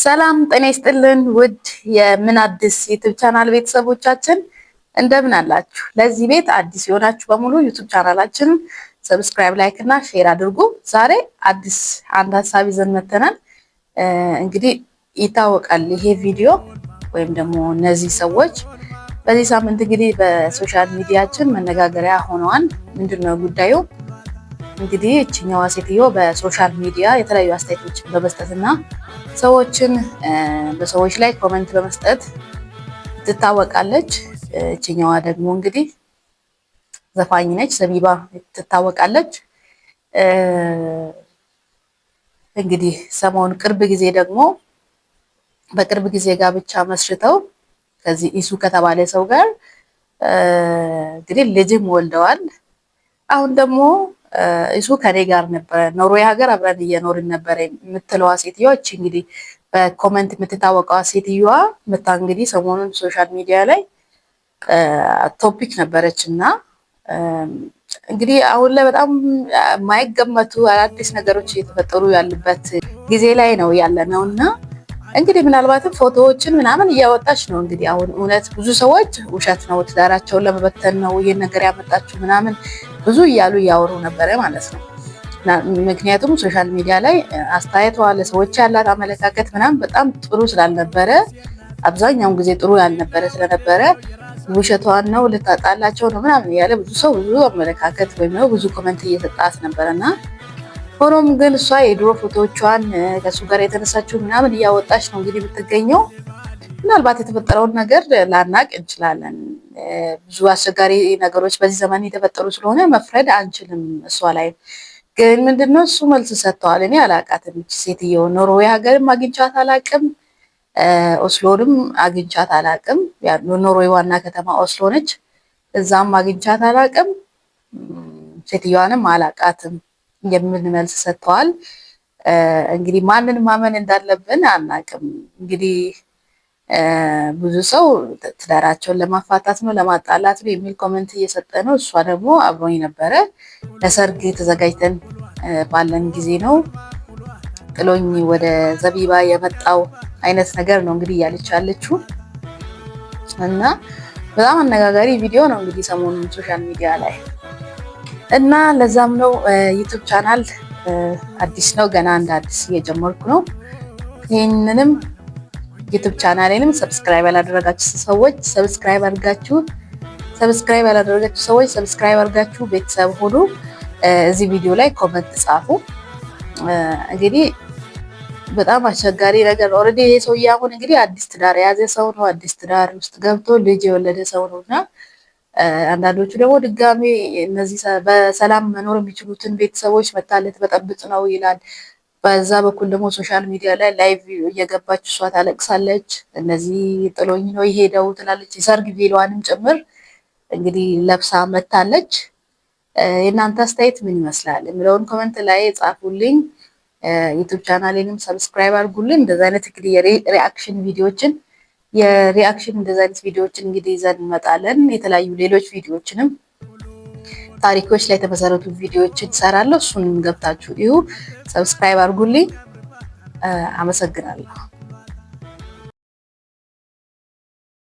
ሰላም ጤና ይስጥልን ውድ የምን አዲስ ዩቲዩብ ቻናል ቤተሰቦቻችን እንደምን አላችሁ? ለዚህ ቤት አዲስ የሆናችሁ በሙሉ ዩቲዩብ ቻናላችንን ሰብስክራይብ፣ ላይክ እና ሼር አድርጉ። ዛሬ አዲስ አንድ ሀሳብ ይዘን መተናል። እንግዲህ ይታወቃል ይሄ ቪዲዮ ወይም ደግሞ እነዚህ ሰዎች በዚህ ሳምንት እንግዲህ በሶሻል ሚዲያችን መነጋገሪያ ሆነዋል። ምንድነው ጉዳዩ? እንግዲህ እችኛዋ ሴትዮ በሶሻል ሚዲያ የተለያዩ አስተያየቶችን በመስጠትና ሰዎችን በሰዎች ላይ ኮሜንት በመስጠት ትታወቃለች። እችኛዋ ደግሞ እንግዲህ ዘፋኝ ነች፣ ዘቢባ ትታወቃለች። እንግዲህ ሰሞኑን ቅርብ ጊዜ ደግሞ በቅርብ ጊዜ ጋብቻ መስርተው ከዚህ ኢሱ ከተባለ ሰው ጋር እንግዲህ ልጅም ወልደዋል። አሁን ደግሞ እሱ ከኔ ጋር ነበረ ኖርዌይ ሀገር አብረን እየኖርን ነበረ የምትለዋ ሴትዮዋ እቺ እንግዲህ በኮሜንት የምትታወቀዋ ሴትዮዋ መታ እንግዲህ ሰሞኑን ሶሻል ሚዲያ ላይ ቶፒክ ነበረች እና እንግዲህ አሁን ላይ በጣም የማይገመቱ አዳዲስ ነገሮች እየተፈጠሩ ያሉበት ጊዜ ላይ ነው ያለነው እና እንግዲህ ምናልባትም ፎቶዎችን ምናምን እያወጣች ነው። እንግዲህ አሁን እውነት ብዙ ሰዎች ውሸት ነው ትዳራቸውን ለመበተን ነው ይሄን ነገር ያመጣችው ምናምን ብዙ እያሉ እያወሩ ነበረ ማለት ነው። ምክንያቱም ሶሻል ሚዲያ ላይ አስተያየቷ ለሰዎች ያላት አመለካከት ምናምን በጣም ጥሩ ስላልነበረ አብዛኛውን ጊዜ ጥሩ ያልነበረ ስለነበረ ውሸቷን ነው ልታጣላቸው ነው ምናምን እያለ ብዙ ሰው ብዙ አመለካከት ወይም ነው ብዙ ኮሜንት እየሰጣት ነበረና ሆኖም ግን እሷ የድሮ ፎቶዎቿን ከሱ ጋር የተነሳችው ምናምን እያወጣች ነው እንግዲህ የምትገኘው። ምናልባት የተፈጠረውን ነገር ላናቅ እንችላለን። ብዙ አስቸጋሪ ነገሮች በዚህ ዘመን የተፈጠሩ ስለሆነ መፍረድ አንችልም እሷ ላይ። ግን ምንድነው እሱ መልስ ሰጥተዋል። እኔ አላቃትም እቺ ሴትዮ ኖርዌይ ሀገርም አግኝቻት አላቅም፣ ኦስሎንም አግኝቻት አላቅም። ኖርዌይ ዋና ከተማ ኦስሎ ነች። እዛም አግኝቻት አላቅም፣ ሴትዮዋንም አላቃትም የሚል መልስ ሰጥተዋል። እንግዲህ ማንን ማመን እንዳለብን አናቅም። እንግዲህ ብዙ ሰው ትዳራቸውን ለማፋታት ነው ለማጣላት ነው የሚል ኮሜንት እየሰጠ ነው። እሷ ደግሞ አብሮኝ ነበረ ለሰርግ ተዘጋጅተን ባለን ጊዜ ነው ጥሎኝ ወደ ዘቢባ የመጣው አይነት ነገር ነው እንግዲህ እያለች ያለችው እና በጣም አነጋጋሪ ቪዲዮ ነው እንግዲህ ሰሞኑን ሶሻል ሚዲያ ላይ እና ለዛም ነው ዩቲዩብ ቻናል አዲስ ነው ገና እንደ አዲስ እየጀመርኩ ነው። ይሄንንም ዩቲዩብ ቻናሌንም ሰብስክራይብ ያላደረጋችሁ ሰዎች ሰብስክራይብ አድርጋችሁ ሰብስክራይብ አድርጋችሁ ቤተሰብ ሁሉ እዚህ ቪዲዮ ላይ ኮሜንት ጻፉ። እንግዲህ በጣም አስቸጋሪ ነገር ኦልሬዲ ይሄ ሰውዬ አሁን እንግዲህ አዲስ ትዳር የያዘ ሰው ነው። አዲስ ትዳር ውስጥ ገብቶ ልጅ የወለደ ሰው ነውና አንዳንዶቹ ደግሞ ድጋሜ እነዚህ በሰላም መኖር የሚችሉትን ቤተሰቦች መታለት በጠብጥ ነው ይላል። በዛ በኩል ደግሞ ሶሻል ሚዲያ ላይ ላይቭ እየገባች እሷ ታለቅሳለች። እነዚህ ጥሎኝ ነው የሄደው ትላለች። የሰርግ ቬሎዋንም ጭምር እንግዲህ ለብሳ መታለች። የእናንተ አስተያየት ምን ይመስላል የሚለውን ኮሜንት ላይ ጻፉልኝ። ዩቲዩብ ቻናሌንም ሰብስክራይብ አድርጉልኝ። እንደዛ አይነት እንግዲህ የሪአክሽን እንደዚህ አይነት ቪዲዮዎችን እንግዲህ ይዘን እንመጣለን። የተለያዩ ሌሎች ቪዲዮዎችንም ታሪኮች ላይ የተመሰረቱ ቪዲዮዎችን እሰራለሁ። እሱንም ገብታችሁ ይሁ ሰብስክራይብ አድርጉልኝ። አመሰግናለሁ።